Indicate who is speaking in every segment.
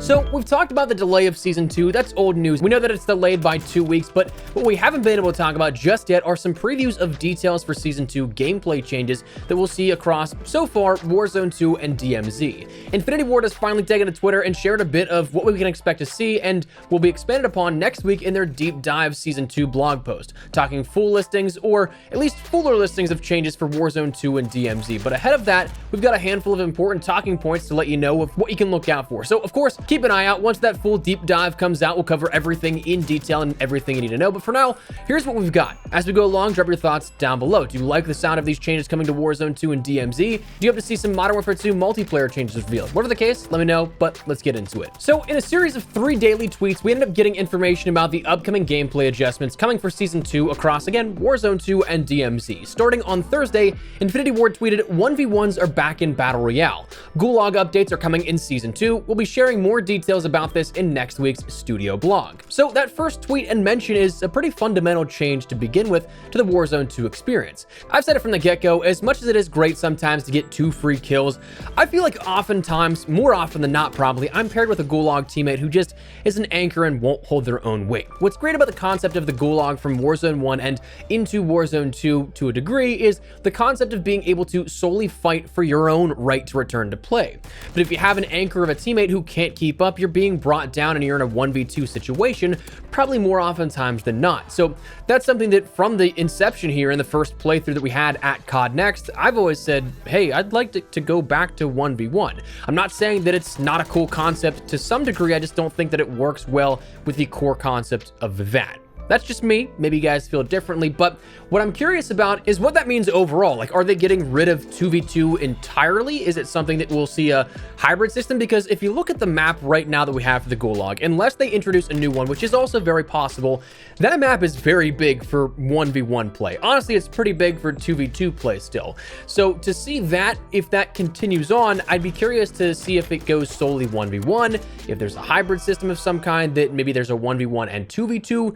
Speaker 1: So we've talked about the delay of Season 2, that's old news. We know that it's delayed by 2 weeks, but what we haven't been able to talk about just yet are some previews of details for Season 2 gameplay changes that we'll see across, so far, Warzone 2 and DMZ. Infinity Ward has finally taken to Twitter and shared a bit of what we can expect to see and will be expanded upon next week in their Deep Dive Season 2 blog post, talking full listings, or at least fuller listings of changes for Warzone 2 and DMZ. But ahead of that, we've got a handful of important talking points to let you know of what you can look out for. So, of course, keep an eye out. Once that full deep dive comes out, we'll cover everything in detail and everything you need to know. But for now, here's what we've got. As we go along, drop your thoughts down below. Do you like the sound of these changes coming to Warzone 2 and DMZ? Do you hope to see some Modern Warfare 2 multiplayer changes revealed? Whatever the case, let me know, but let's get into it. So, in a series of 3 daily tweets, we ended up getting information about the upcoming gameplay adjustments coming for Season 2 across, again, Warzone 2 and DMZ. Starting on Thursday, Infinity Ward tweeted, 1v1s are back in Battle Royale. Gulag updates are coming in Season 2. We'll be sharing more details about this in next week's studio blog. So that first tweet and mention is a pretty fundamental change to begin with to the Warzone 2 experience. I've said it from the get-go, as much as it is great sometimes to get 2 free kills, I feel like oftentimes, more often than not probably, I'm paired with a Gulag teammate who just is an anchor and won't hold their own weight. What's great about the concept of the Gulag from Warzone 1 and into Warzone 2 to a degree is the concept of being able to solely fight for your own right to return to play. But if you have an anchor of a teammate who can't keep up, you're being brought down and you're in a 1v2 situation, probably more oftentimes than not. So that's something that from the inception here in the first playthrough that we had at COD Next, I've always said, hey, I'd like to go back to 1v1. I'm not saying that it's not a cool concept to some degree, I just don't think that it works well with the core concept of that. That's just me. Maybe you guys feel differently, but what I'm curious about is what that means overall. Like, are they getting rid of 2v2 entirely? Is it something that we'll see a hybrid system? Because if you look at the map right now that we have for the Gulag, unless they introduce a new one, which is also very possible, that map is very big for 1v1 play. Honestly, it's pretty big for 2v2 play still. So to see that, if that continues on, I'd be curious to see if it goes solely 1v1, if there's a hybrid system of some kind, that maybe there's a 1v1 and 2v2.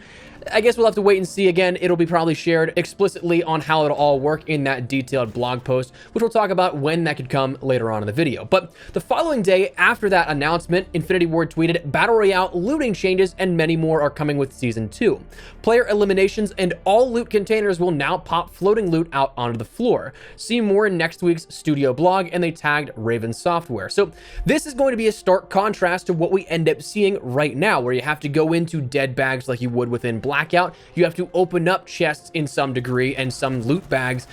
Speaker 1: I guess we'll have to wait and see. Again, it'll be probably shared explicitly on how it'll all work in that detailed blog post, which we'll talk about when that could come later on in the video. But the following day after that announcement, Infinity Ward tweeted, Battle Royale looting changes and many more are coming with Season 2. Player eliminations and all loot containers will now pop floating loot out onto the floor. See more in next week's studio blog, and they tagged Raven Software. So this is going to be a stark contrast to what we end up seeing right now, where you have to go into dead bags like you would within Blackout. You have to open up chests in some degree and some loot bags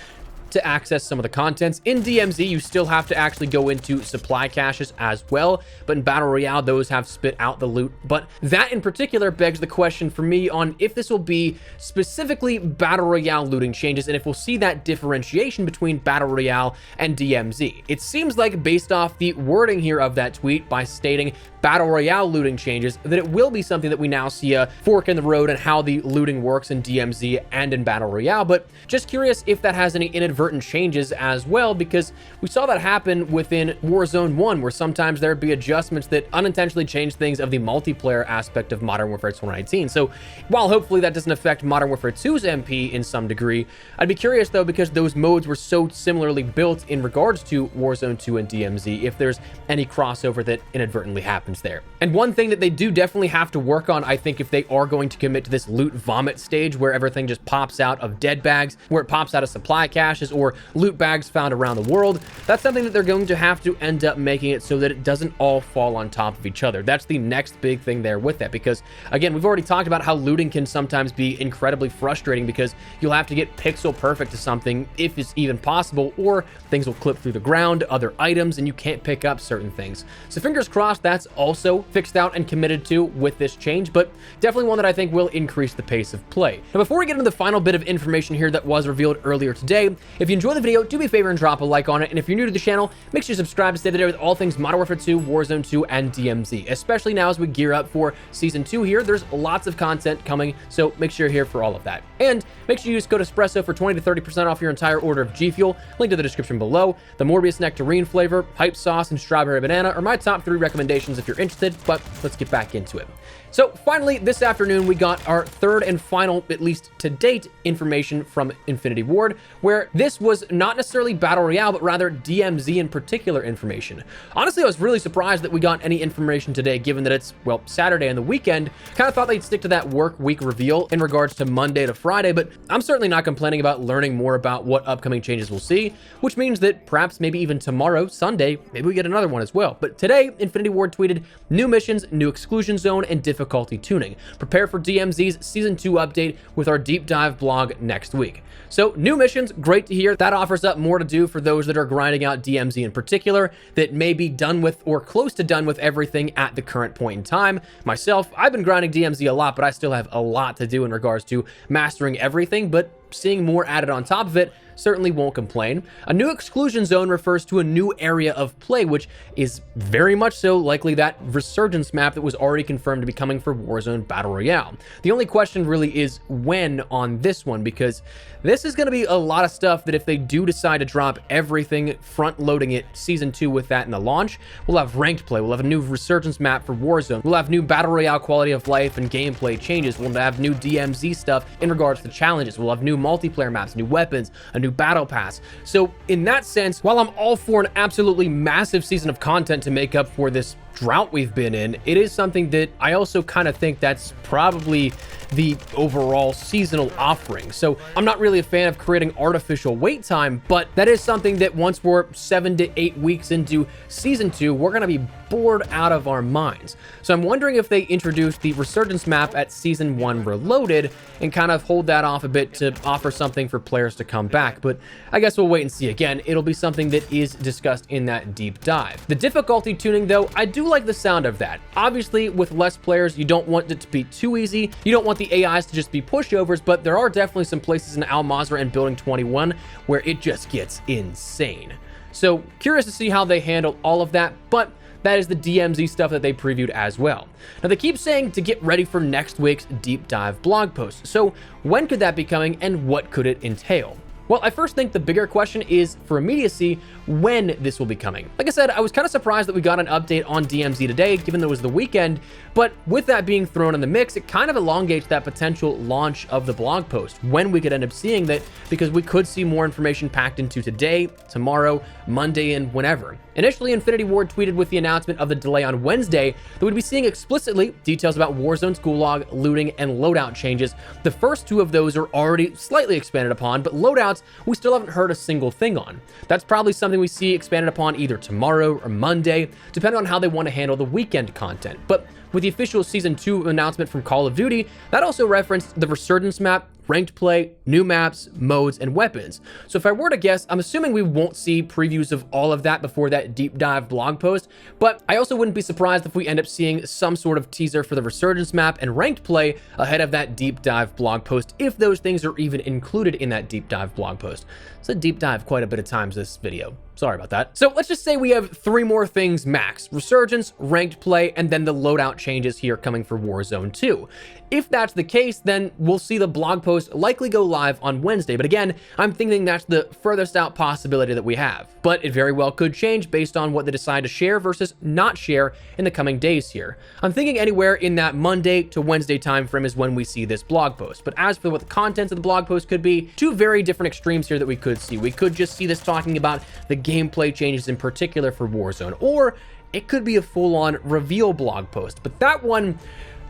Speaker 1: to access some of the contents. In DMZ, you still have to actually go into supply caches as well, but in Battle Royale, those have spit out the loot. But that in particular begs the question for me on if this will be specifically Battle Royale looting changes and if we'll see that differentiation between Battle Royale and DMZ. It seems like, based off the wording here of that tweet, by stating Battle Royale looting changes, that it will be something that we now see a fork in the road and how the looting works in DMZ and in Battle Royale. But just curious if that has any inadvertent changes as well, because we saw that happen within Warzone 1, where sometimes there'd be adjustments that unintentionally change things of the multiplayer aspect of Modern Warfare 2019. So while hopefully that doesn't affect Modern Warfare 2's MP in some degree, I'd be curious though, because those modes were so similarly built in regards to Warzone 2 and DMZ, if there's any crossover that inadvertently happens there. And one thing that they do definitely have to work on, I think, if they are going to commit to this loot vomit stage where everything just pops out of dead bags, where it pops out of supply caches or loot bags found around the world, that's something that they're going to have to end up making it so that it doesn't all fall on top of each other. That's the next big thing there with that, because again, we've already talked about how looting can sometimes be incredibly frustrating because you'll have to get pixel perfect to something if it's even possible, or things will clip through the ground, other items, and you can't pick up certain things. So fingers crossed that's also fixed out and committed to with this change, but definitely one that I think will increase the pace of play. Now, before we get into the final bit of information here that was revealed earlier today, if you enjoyed the video, do me a favor and drop a like on it, and if you're new to the channel, make sure you subscribe to stay there with all things Modern Warfare 2, Warzone 2, and DMZ, especially now as we gear up for Season 2 here. There's lots of content coming, so make sure you're here for all of that. And make sure you use code Espresso for 20 to 30% off your entire order of G Fuel, link to the description below. The Morbius Nectarine flavor, Hype Sauce, and Strawberry Banana are my top 3 recommendations if you're interested, but let's get back into it. So finally, this afternoon, we got our third and final, at least to date, information from Infinity Ward, where this was not necessarily Battle Royale, but rather DMZ in particular information. Honestly, I was really surprised that we got any information today, given that it's, well, Saturday and the weekend. Kind of thought they'd stick to that work week reveal in regards to Monday to Friday, but I'm certainly not complaining about learning more about what upcoming changes we'll see, which means that perhaps maybe even tomorrow, Sunday, maybe we get another one as well. But today, Infinity Ward tweeted, new missions, new exclusion zone, and difficulty tuning. Prepare for DMZ's Season 2 update with our deep dive blog next week. So new missions, great to hear. That offers up more to do for those that are grinding out DMZ in particular, that may be done with or close to done with everything at the current point in time. Myself, I've been grinding DMZ a lot, but I still have a lot to do in regards to mastering everything, but seeing more added on top of it, certainly won't complain. A new exclusion zone refers to a new area of play, which is very much so likely that resurgence map that was already confirmed to be coming for Warzone Battle Royale. The only question really is when on this one, because this is going to be a lot of stuff that if they do decide to drop everything, front loading it Season 2 with that in the launch, we'll have ranked play, we'll have a new resurgence map for Warzone, we'll have new Battle Royale quality of life and gameplay changes, we'll have new DMZ stuff in regards to challenges, we'll have new multiplayer maps, new weapons, a new battle pass. So in that sense, while I'm all for an absolutely massive season of content to make up for this drought we've been in, it is something that I also kind of think that's probably the overall seasonal offering. So I'm not really a fan of creating artificial wait time, but that is something that once we're 7 to 8 weeks into Season 2, we're going to be bored out of our minds. So I'm wondering if they introduce the resurgence map at Season 1 Reloaded and kind of hold that off a bit to offer something for players to come back. But I guess we'll wait and see. Again, it'll be something that is discussed in that deep dive. The difficulty tuning, though, I do like the sound of that. Obviously, with less players, you don't want it to be too easy. You don't want the AIs to just be pushovers, but there are definitely some places in Al Mazrah and Building 21 where it just gets insane. So curious to see how they handle all of that, but that is the DMZ stuff that they previewed as well. Now, they keep saying to get ready for next week's deep dive blog post. So when could that be coming and what could it entail? Well, I first think the bigger question is, for immediacy, when this will be coming. Like I said, I was kind of surprised that we got an update on DMZ today, given that it was the weekend, but with that being thrown in the mix, it kind of elongates that potential launch of the blog post, when we could end up seeing that, because we could see more information packed into today, tomorrow, Monday, and whenever. Initially, Infinity Ward tweeted with the announcement of the delay on Wednesday that we'd be seeing explicitly details about Warzone's Gulag, looting, and loadout changes. The first two of those are already slightly expanded upon, but loadouts we still haven't heard a single thing on. That's probably something we see expanded upon either tomorrow or Monday, depending on how they want to handle the weekend content. But with the official Season 2 announcement from Call of Duty, that also referenced the Resurgence map, ranked play, new maps, modes, and weapons. So if I were to guess, I'm assuming we won't see previews of all of that before that deep dive blog post, but I also wouldn't be surprised if we end up seeing some sort of teaser for the Resurgence map and ranked play ahead of that deep dive blog post, if those things are even included in that deep dive blog post. It's a deep dive quite a bit of times this video. Sorry about that. So let's just say we have 3 more things max: Resurgence, ranked play, and then the loadout changes here coming for Warzone 2. If that's the case, then we'll see the blog post likely go live on Wednesday. But again, I'm thinking that's the furthest out possibility that we have. But it very well could change based on what they decide to share versus not share in the coming days here. I'm thinking anywhere in that Monday to Wednesday timeframe is when we see this blog post. But as for what the contents of the blog post could be, 2 very different extremes here that we could see. We could just see this talking about the gameplay changes in particular for Warzone, or it could be a full-on reveal blog post. But that one,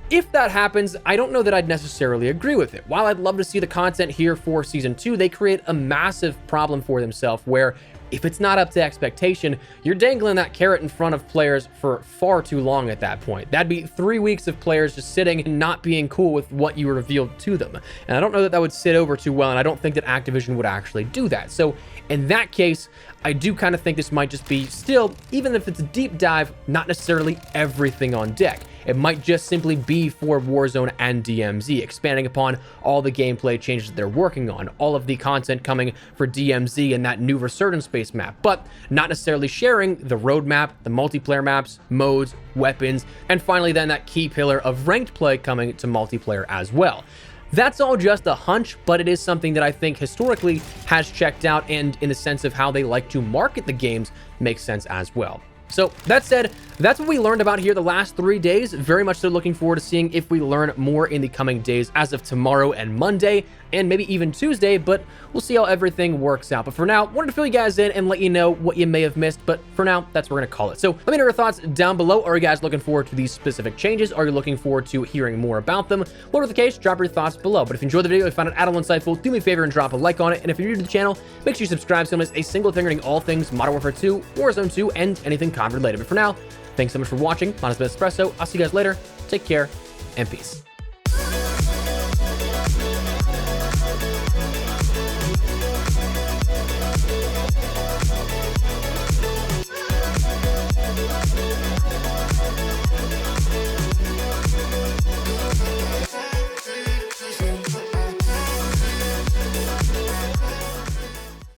Speaker 1: if that happens, I don't know that I'd necessarily agree with it. While I'd love to see the content here for Season 2, they create a massive problem for themselves where if it's not up to expectation, you're dangling that carrot in front of players for far too long at that point. That'd be 3 weeks of players just sitting and not being cool with what you revealed to them. And I don't know that that would sit over too well, and I don't think that Activision would actually do that. So in that case, I do kind of think this might just be still, even if it's a deep dive, not necessarily everything on deck. It might just simply be for Warzone and DMZ, expanding upon all the gameplay changes that they're working on, all of the content coming for DMZ and that new Resurgence-based map, but not necessarily sharing the roadmap, the multiplayer maps, modes, weapons, and finally then that key pillar of ranked play coming to multiplayer as well. That's all just a hunch, but it is something that I think historically has checked out, and in the sense of how they like to market the games makes sense as well. So that said, that's what we learned about here the last 3 days. Very much so looking forward to seeing if we learn more in the coming days as of tomorrow and Monday, and maybe even Tuesday, but we'll see how everything works out. But for now, wanted to fill you guys in and let you know what you may have missed, but for now, that's what we're gonna call it. So let me know your thoughts down below. Are you guys looking forward to these specific changes? Are you looking forward to hearing more about them? Whatever the case, drop your thoughts below. But if you enjoyed the video, if you found it at all insightful, do me a favor and drop a like on it. And if you're new to the channel, make sure you subscribe so you don't miss a single thing regarding all things Modern Warfare 2, Warzone 2, and anything COD related. But for now, thanks so much for watching. My name has been Espresso. I'll see you guys later. Take care and peace.